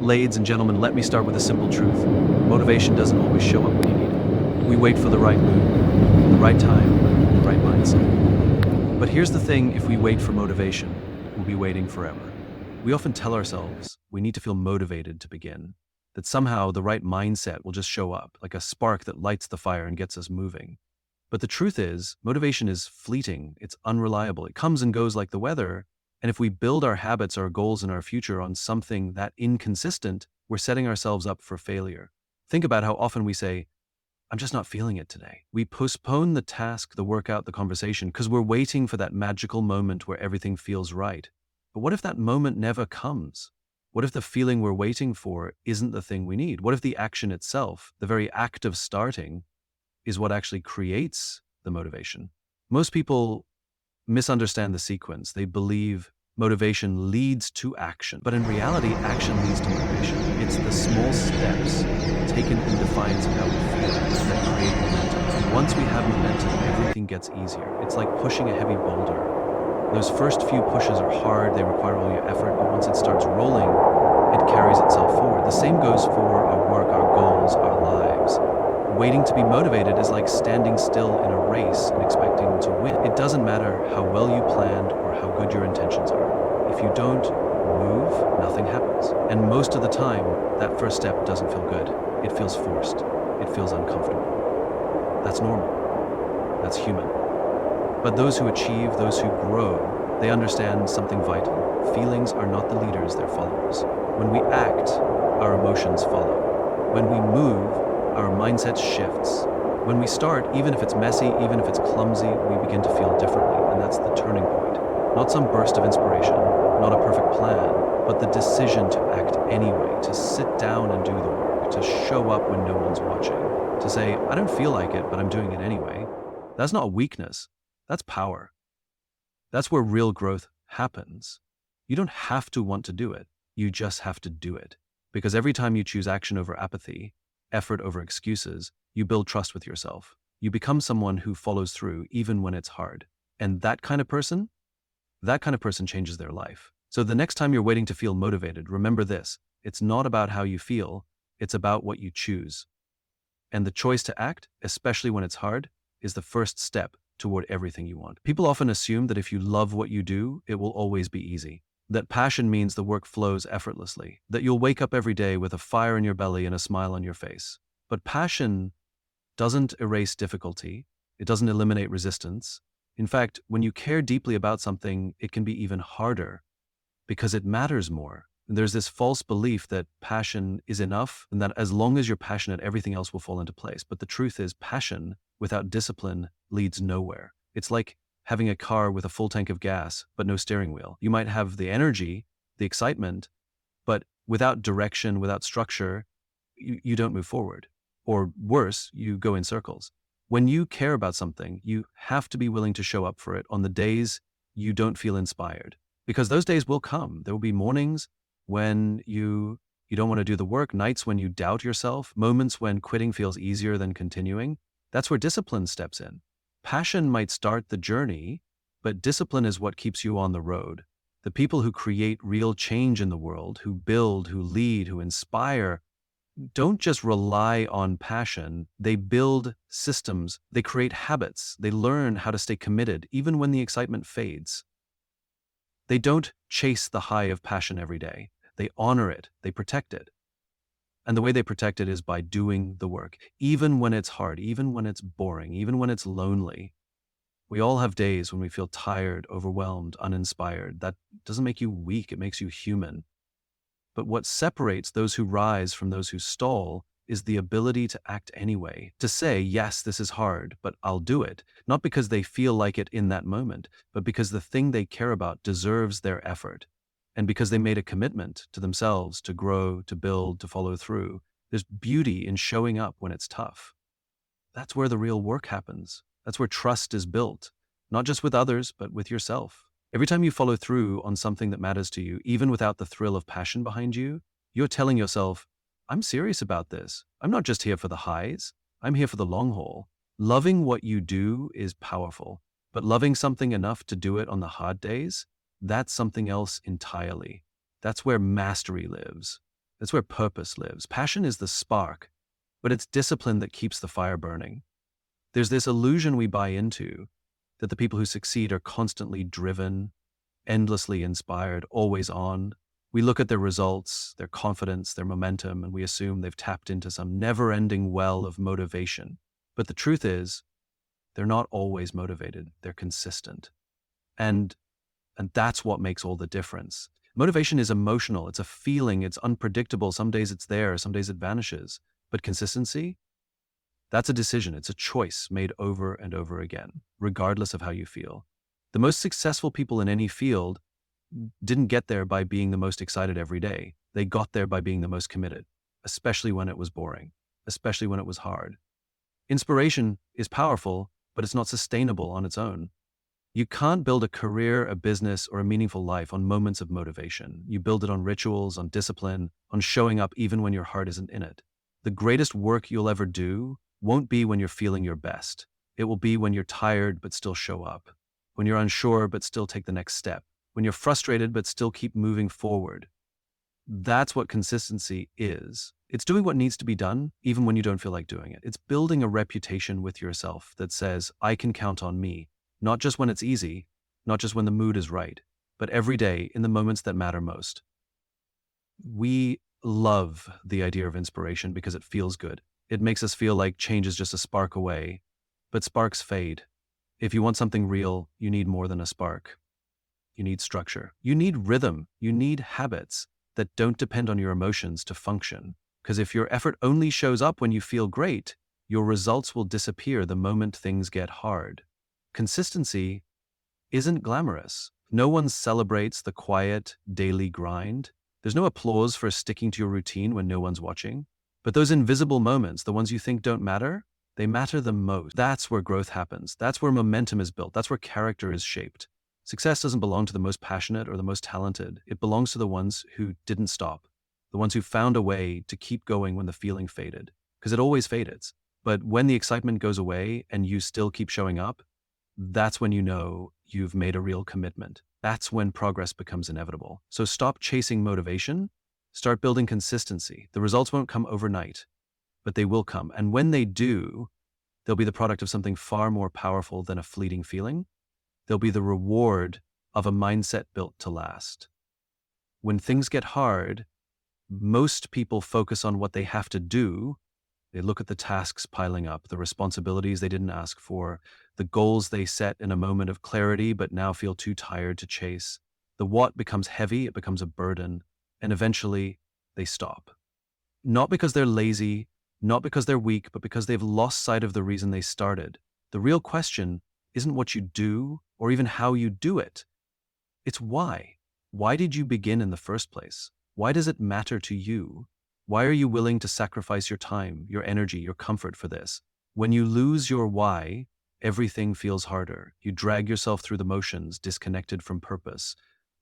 Ladies and gentlemen, let me start with a simple truth. Motivation doesn't always show up when you need it. We wait for the right mood, the right time, the right mindset. But here's the thing, if we wait for motivation, we'll be waiting forever. We often tell ourselves we need to feel motivated to begin, that somehow the right mindset will just show up, like a spark that lights the fire and gets us moving. But the truth is, motivation is fleeting, it's unreliable, it comes and goes like the weather. And if we build our habits, our goals, and our future on something that inconsistent, we're setting ourselves up for failure. Think about how often we say, I'm just not feeling it today. We postpone the task, the workout, the conversation, because we're waiting for that magical moment where everything feels right. But what if that moment never comes? What if the feeling we're waiting for isn't the thing we need? What if the action itself, the very act of starting, is what actually creates the motivation? Most people misunderstand the sequence. They believe motivation leads to action, but in reality, action leads to motivation. It's the small steps taken in defiance of how we feel that create momentum. And once we have momentum, everything gets easier. It's like pushing a heavy boulder. Those first few pushes are hard, they require all your effort, but once it starts rolling, it carries itself forward. The same goes for our work, our goals, our lives. Waiting to be motivated is like standing still in a race and expecting to win. It doesn't matter how well you planned or how good your intentions are. If you don't move, nothing happens. And most of the time, that first step doesn't feel good. It feels forced. It feels uncomfortable. That's normal. That's human. But those who achieve, those who grow, they understand something vital. Feelings are not the leaders, they're followers. When we act, our emotions follow. When we move, our mindset shifts. When we start, even if it's messy, even if it's clumsy, we begin to feel differently, and that's the turning point. Not some burst of inspiration, not a perfect plan, but the decision to act anyway, to sit down and do the work, to show up when no one's watching, to say, I don't feel like it, but I'm doing it anyway. That's not weakness, that's power. That's where real growth happens. You don't have to want to do it, you just have to do it. Because every time you choose action over apathy, effort over excuses, you build trust with yourself. You become someone who follows through even when it's hard. And that kind of person changes their life. So the next time you're waiting to feel motivated, remember this. It's not about how you feel, it's about what you choose. And the choice to act, especially when it's hard, is the first step toward everything you want. People often assume that if you love what you do, it will always be easy. That passion means the work flows effortlessly, that you'll wake up every day with a fire in your belly and a smile on your face. But passion doesn't erase difficulty. It doesn't eliminate resistance. In fact, when you care deeply about something, it can be even harder because it matters more. And there's this false belief that passion is enough and that as long as you're passionate, everything else will fall into place. But the truth is, passion without discipline leads nowhere. It's like having a car with a full tank of gas, but no steering wheel. You might have the energy, the excitement, but without direction, without structure, you don't move forward. Or worse, you go in circles. When you care about something, you have to be willing to show up for it on the days you don't feel inspired. Because those days will come. There will be mornings when you don't want to do the work, nights when you doubt yourself, moments when quitting feels easier than continuing. That's where discipline steps in. Passion might start the journey, but discipline is what keeps you on the road. The people who create real change in the world, who build, who lead, who inspire, don't just rely on passion. They build systems, they create habits, they learn how to stay committed even when the excitement fades. They don't chase the high of passion every day. They honor it, they protect it. And the way they protect it is by doing the work, even when it's hard, even when it's boring, even when it's lonely. We all have days when we feel tired, overwhelmed, uninspired. That doesn't make you weak, it makes you human. But what separates those who rise from those who stall is the ability to act anyway, to say, yes, this is hard, but I'll do it, not because they feel like it in that moment, but because the thing they care about deserves their effort. And because they made a commitment to themselves to grow, to build, to follow through. There's beauty in showing up when it's tough. That's where the real work happens. That's where trust is built, not just with others, but with yourself. Every time you follow through on something that matters to you, even without the thrill of passion behind you, you're telling yourself, I'm serious about this. I'm not just here for the highs. I'm here for the long haul. Loving what you do is powerful, but loving something enough to do it on the hard days, that's something else entirely. That's where mastery lives. That's where purpose lives. Passion is the spark, but it's discipline that keeps the fire burning. There's this illusion we buy into that the people who succeed are constantly driven, endlessly inspired, always on. We look at their results, their confidence, their momentum, and we assume they've tapped into some never-ending well of motivation. But the truth is, they're not always motivated. They're consistent. And that's what makes all the difference. Motivation is emotional. It's a feeling. It's unpredictable. Some days it's there. Some days it vanishes. But consistency, that's a decision. It's a choice made over and over again, regardless of how you feel. The most successful people in any field didn't get there by being the most excited every day. They got there by being the most committed, especially when it was boring, especially when it was hard. Inspiration is powerful, but it's not sustainable on its own. You can't build a career, a business, or a meaningful life on moments of motivation. You build it on rituals, on discipline, on showing up even when your heart isn't in it. The greatest work you'll ever do won't be when you're feeling your best. It will be when you're tired but still show up, when you're unsure but still take the next step, when you're frustrated but still keep moving forward. That's what consistency is. It's doing what needs to be done even when you don't feel like doing it. It's building a reputation with yourself that says, I can count on me, not just when it's easy, not just when the mood is right, but every day in the moments that matter most. We love the idea of inspiration because it feels good. It makes us feel like change is just a spark away, but sparks fade. If you want something real, you need more than a spark. You need structure. You need rhythm. You need habits that don't depend on your emotions to function. Because if your effort only shows up when you feel great, your results will disappear the moment things get hard. Consistency isn't glamorous. No one celebrates the quiet, daily grind. There's no applause for sticking to your routine when no one's watching. But those invisible moments, the ones you think don't matter, they matter the most. That's where growth happens. That's where momentum is built. That's where character is shaped. Success doesn't belong to the most passionate or the most talented. It belongs to the ones who didn't stop, the ones who found a way to keep going when the feeling faded, because it always fades. But when the excitement goes away and you still keep showing up, that's when you know you've made a real commitment. That's when progress becomes inevitable. So stop chasing motivation, start building consistency. The results won't come overnight, but they will come. And when they do, they'll be the product of something far more powerful than a fleeting feeling. They'll be the reward of a mindset built to last. When things get hard, most people focus on what they have to do. They look at the tasks piling up, the responsibilities they didn't ask for, the goals they set in a moment of clarity but now feel too tired to chase. The what becomes heavy, it becomes a burden, and eventually they stop. Not because they're lazy, not because they're weak, but because they've lost sight of the reason they started. The real question isn't what you do or even how you do it. It's why. Why did you begin in the first place? Why does it matter to you? Why are you willing to sacrifice your time, your energy, your comfort for this? When you lose your why, everything feels harder. You drag yourself through the motions, disconnected from purpose.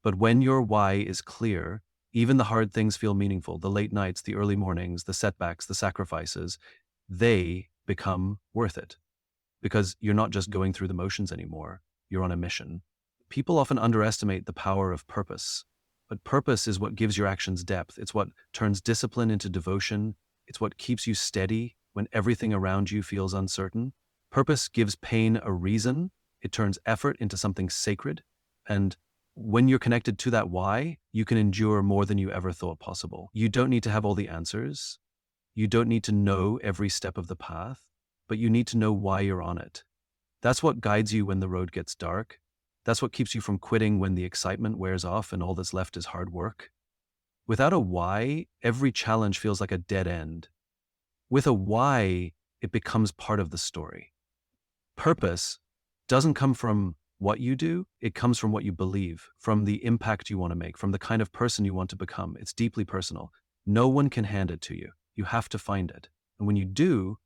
But when your why is clear, even the hard things feel meaningful. The late nights, the early mornings, the setbacks, the sacrifices, they become worth it. Because you're not just going through the motions anymore. You're on a mission. People often underestimate the power of purpose. But purpose is what gives your actions depth. It's what turns discipline into devotion. It's what keeps you steady when everything around you feels uncertain. Purpose gives pain a reason. It turns effort into something sacred. And when you're connected to that why, you can endure more than you ever thought possible. You don't need to have all the answers. You don't need to know every step of the path, but you need to know why you're on it. That's what guides you when the road gets dark. That's what keeps you from quitting when the excitement wears off and all that's left is hard work. Without a why, every challenge feels like a dead end. With a why, it becomes part of the story. Purpose doesn't come from what you do, it comes from what you believe, from the impact you want to make, from the kind of person you want to become. It's deeply personal. No one can hand it to you. You have to find it. And when you do,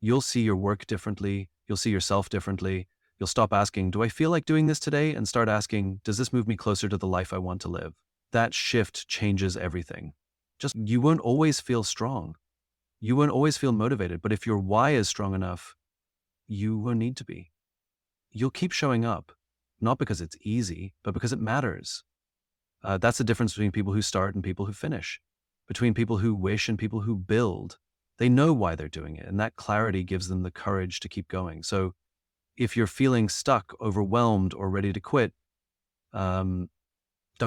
you'll see your work differently, you'll see yourself differently. You'll stop asking, do I feel like doing this today? And start asking, does this move me closer to the life I want to live? That shift changes everything. You won't always feel strong. You won't always feel motivated, but if your why is strong enough, you won't need to be. You'll keep showing up, not because it's easy, but because it matters. That's the difference between people who start and people who finish. between people who wish and people who build. They know why they're doing it, and that clarity gives them the courage to keep going. So if you're feeling stuck, overwhelmed, or ready to quit, don't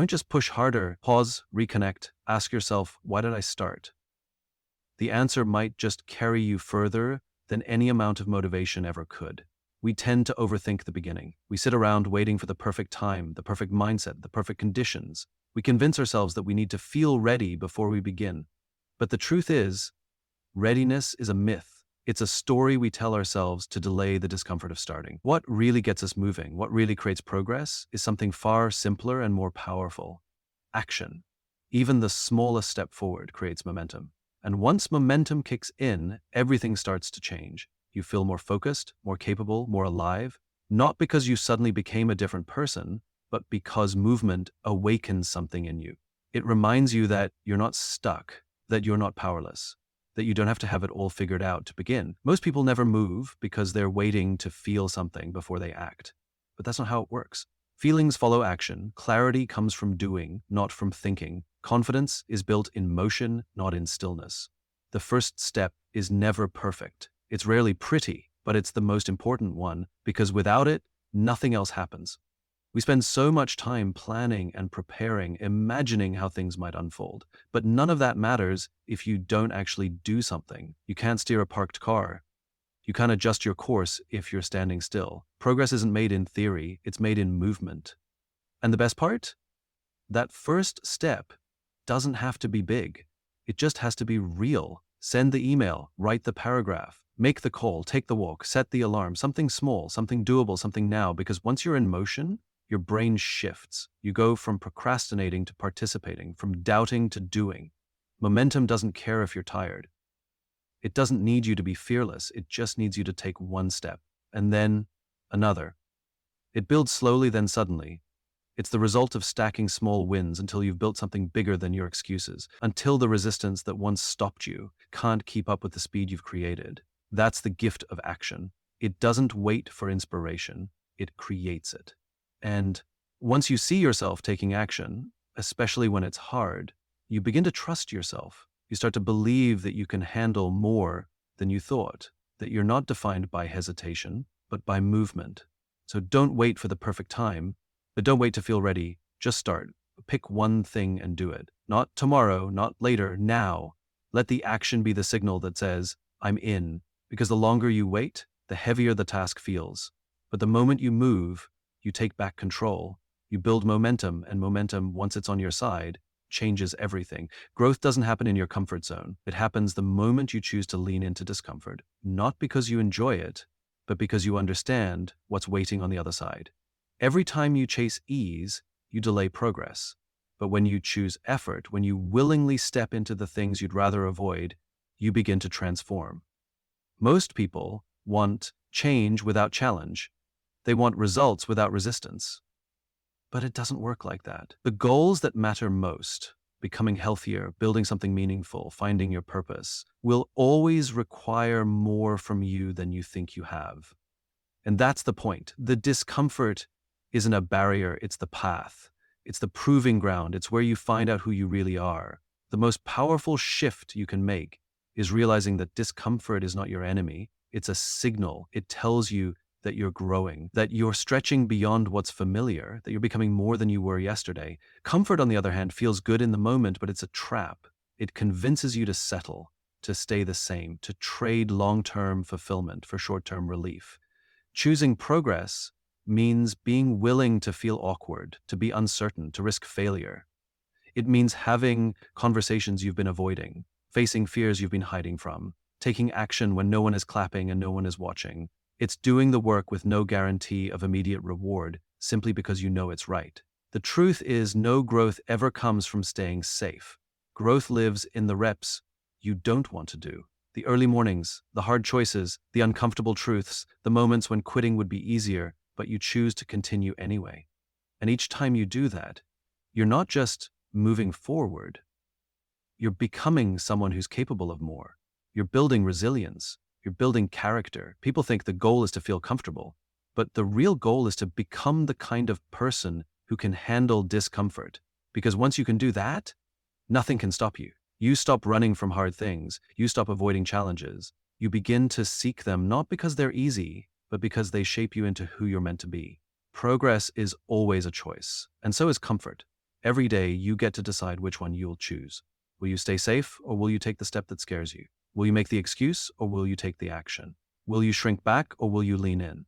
just push harder. Pause, reconnect, ask yourself, why did I start? The answer might just carry you further than any amount of motivation ever could. We tend to overthink the beginning. We sit around waiting for the perfect time, the perfect mindset, the perfect conditions. We convince ourselves that we need to feel ready before we begin. But the truth is, readiness is a myth. It's a story we tell ourselves to delay the discomfort of starting. What really gets us moving, what really creates progress, is something far simpler and more powerful: action. Even the smallest step forward creates momentum. And once momentum kicks in, everything starts to change. You feel more focused, more capable, more alive, not because you suddenly became a different person, but because movement awakens something in you. It reminds you that you're not stuck, that you're not powerless, that you don't have to have it all figured out to begin. Most people never move because they're waiting to feel something before they act. But that's not how it works. Feelings follow action. Clarity comes from doing, not from thinking. Confidence is built in motion, not in stillness. The first step is never perfect. It's rarely pretty, but it's the most important one, because without it, nothing else happens. We spend so much time planning and preparing, imagining how things might unfold. But none of that matters if you don't actually do something. You can't steer a parked car. You can't adjust your course if you're standing still. Progress isn't made in theory, it's made in movement. And the best part? That first step doesn't have to be big. It just has to be real. Send the email, write the paragraph, make the call, take the walk, set the alarm, something small, something doable, something now, because once you're in motion, your brain shifts. You go from procrastinating to participating, from doubting to doing. Momentum doesn't care if you're tired. It doesn't need you to be fearless. It just needs you to take one step, and then another. It builds slowly, then suddenly. It's the result of stacking small wins until you've built something bigger than your excuses, until the resistance that once stopped you can't keep up with the speed you've created. That's the gift of action. It doesn't wait for inspiration, it creates it. And once you see yourself taking action, especially when it's hard, you begin to trust yourself. You start to believe that you can handle more than you thought, that you're not defined by hesitation, but by movement. So don't wait for the perfect time, but don't wait to feel ready. Just start. Pick one thing and do it. Not tomorrow, not later, now. Let the action be the signal that says, I'm in. Because the longer you wait, the heavier the task feels. But the moment you move, you take back control. You build momentum, and momentum, once it's on your side, changes everything. Growth doesn't happen in your comfort zone. It happens the moment you choose to lean into discomfort. Not because you enjoy it, but because you understand what's waiting on the other side. Every time you chase ease, you delay progress. But when you choose effort, when you willingly step into the things you'd rather avoid, you begin to transform. Most people want change without challenge. They want results without resistance. But it doesn't work like that. The goals that matter most, becoming healthier, building something meaningful, finding your purpose, will always require more from you than you think you have. And that's the point. The discomfort isn't a barrier, it's the path. It's the proving ground. It's where you find out who you really are. The most powerful shift you can make is realizing that discomfort is not your enemy. It's a signal. It tells you that you're growing, that you're stretching beyond what's familiar, that you're becoming more than you were yesterday. Comfort, on the other hand, feels good in the moment, but it's a trap. It convinces you to settle, to stay the same, to trade long-term fulfillment for short-term relief. Choosing progress means being willing to feel awkward, to be uncertain, to risk failure. It means having conversations you've been avoiding, facing fears you've been hiding from, taking action when no one is clapping and no one is watching. It's doing the work with no guarantee of immediate reward, simply because you know it's right. The truth is, no growth ever comes from staying safe. Growth lives in the reps you don't want to do. The early mornings, the hard choices, the uncomfortable truths, the moments when quitting would be easier, but you choose to continue anyway. And each time you do that, you're not just moving forward, you're becoming someone who's capable of more. You're building resilience. You're building character. People think the goal is to feel comfortable, but the real goal is to become the kind of person who can handle discomfort. Because once you can do that, nothing can stop you. You stop running from hard things. You stop avoiding challenges. You begin to seek them not because they're easy, but because they shape you into who you're meant to be. Progress is always a choice, and so is comfort. Every day, you get to decide which one you'll choose. Will you stay safe, or will you take the step that scares you? Will you make the excuse, or will you take the action? Will you shrink back, or will you lean in?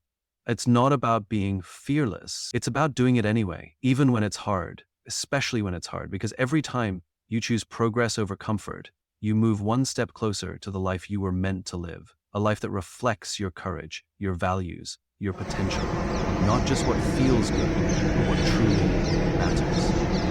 It's not about being fearless. It's about doing it anyway, even when it's hard, especially when it's hard, because every time you choose progress over comfort, you move one step closer to the life you were meant to live, a life that reflects your courage, your values, your potential, not just what feels good, but what truly matters.